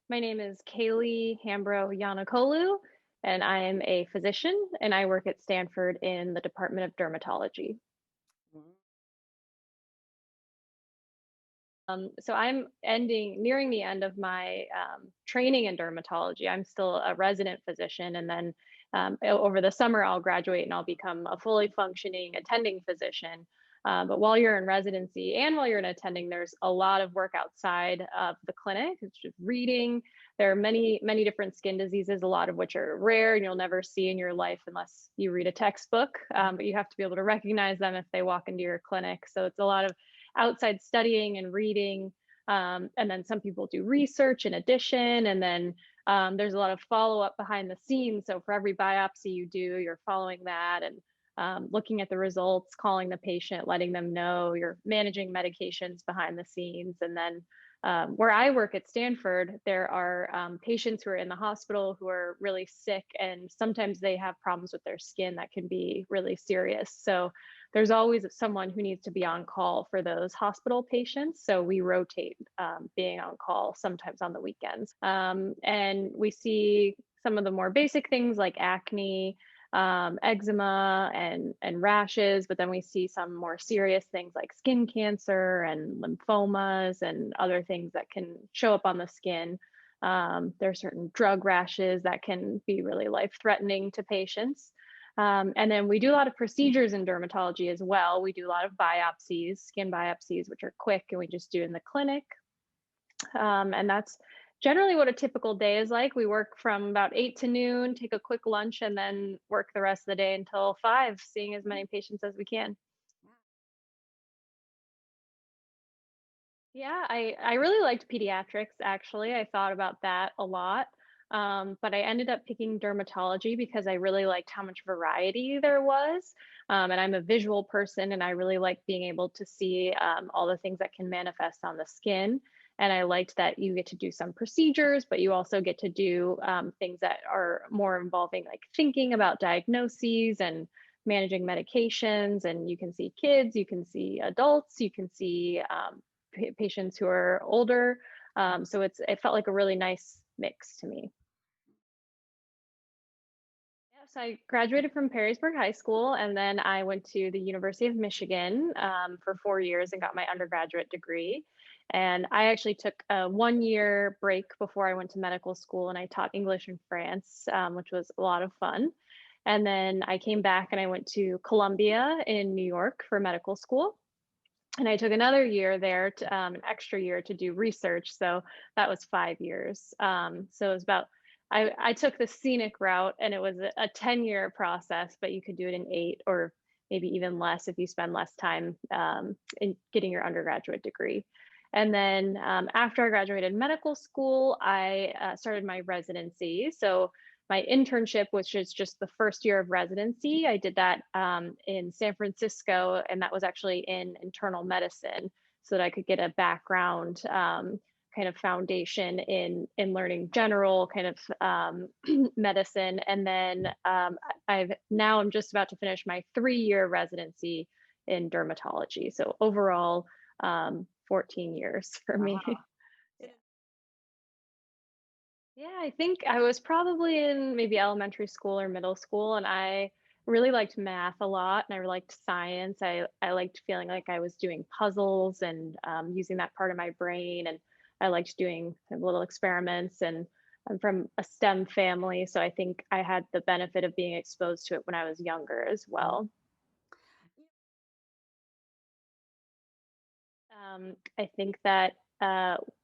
My name is Caely Hambro, and I am a physician, and I work at Stanford in the Department of Dermatology. So I'm nearing the end of my training in dermatology. I'm still a resident physician, and then over the summer I'll graduate and I'll become a fully functioning attending physician. But while you're in residency and while you're in attending, there's a lot of work outside of the clinic. It's just reading. There are many different skin diseases, a lot of which are rare and you'll never see in your life unless you read a textbook. But you have to be able to recognize them if they walk into your clinic. So it's a lot of outside studying and reading. And then some people do research in addition. And then there's a lot of follow up behind the scenes. So for every biopsy you do, you're following that and looking at the results, calling the patient, letting them know, you're managing medications behind the scenes. And then where I work at Stanford, there are patients who are in the hospital who are really sick, and sometimes they have problems with their skin that can be really serious. So there's always someone who needs to be on call for those hospital patients. So we rotate being on call sometimes on the weekends. And we see some of the more basic things like acne, eczema and rashes, but then we see some more serious things like skin cancer and lymphomas and other things that can show up on the skin. There are certain drug rashes that can be really life-threatening to patients. And then we do a lot of procedures in dermatology as well. We do a lot of biopsies, skin biopsies, which are quick and we just do in the clinic. And that's generally what a typical day is like. We work from about 8 to noon, take a quick lunch, and then work the rest of the day until 5, seeing as many patients as we can. Yeah, I really liked pediatrics actually. I thought about that a lot. But I ended up picking dermatology because I really liked how much variety there was. And I'm a visual person and I really like being able to see all the things that can manifest on the skin. And I liked that you get to do some procedures, but you also get to do things that are more involving like thinking about diagnoses and managing medications. And you can see kids, you can see adults, you can see patients who are older. So it felt like a really nice mix to me. Yes, I graduated from Perrysburg High School, and then I went to the University of Michigan for 4 years and got my undergraduate degree. And I actually took a 1 year break before I went to medical school, and I taught English in France, which was a lot of fun. And then I came back and I went to Columbia in New York for medical school. And I took another year there, an extra year to do research. So that was 5 years. So it was about, I took the scenic route and it was a 10-year process, but you could do it in 8 or maybe even less if you spend less time in getting your undergraduate degree. And then after I graduated medical school, I started my residency. So my internship, which is just the first year of residency. I did that in San Francisco, and that was actually in internal medicine so that I could get a background kind of foundation in learning general kind of medicine. And then I'm just about to finish my 3 year residency in dermatology. So overall, 14 years for me. Wow. Yeah, I think I was probably in maybe elementary school or middle school, and I really liked math a lot, and I really liked science. I liked feeling like I was doing puzzles and using that part of my brain, and I liked doing kind of little experiments. And I'm from a STEM family, so I think I had the benefit of being exposed to it when I was younger as Mhm. well. I think that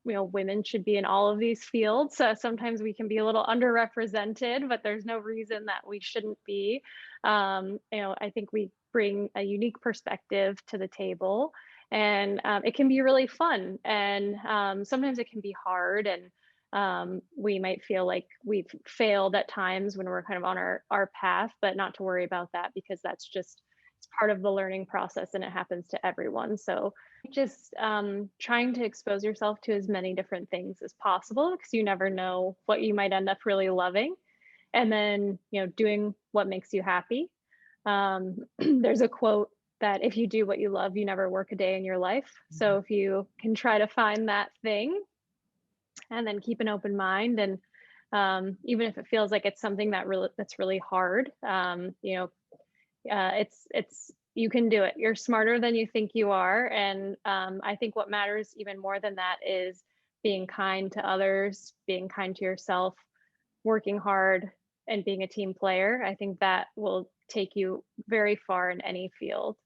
women should be in all of these fields. Sometimes we can be a little underrepresented, but there's no reason that we shouldn't be. I think we bring a unique perspective to the table, and it can be really fun. And sometimes it can be hard, and we might feel like we've failed at times when we're kind of on our path, but not to worry about that because that's just it's part of the learning process and it happens to everyone. So just trying to expose yourself to as many different things as possible because you never know what you might end up really loving. And then, doing what makes you happy. There's a quote that if you do what you love, you never work a day in your life. So Mhm. if you can try to find that thing, and then keep an open mind. And even if it feels like it's something that's really hard, it's you can do it. You're smarter than you think you are, and I think what matters even more than that is being kind to others, being kind to yourself, working hard, and being a team player. I think that will take you very far in any field.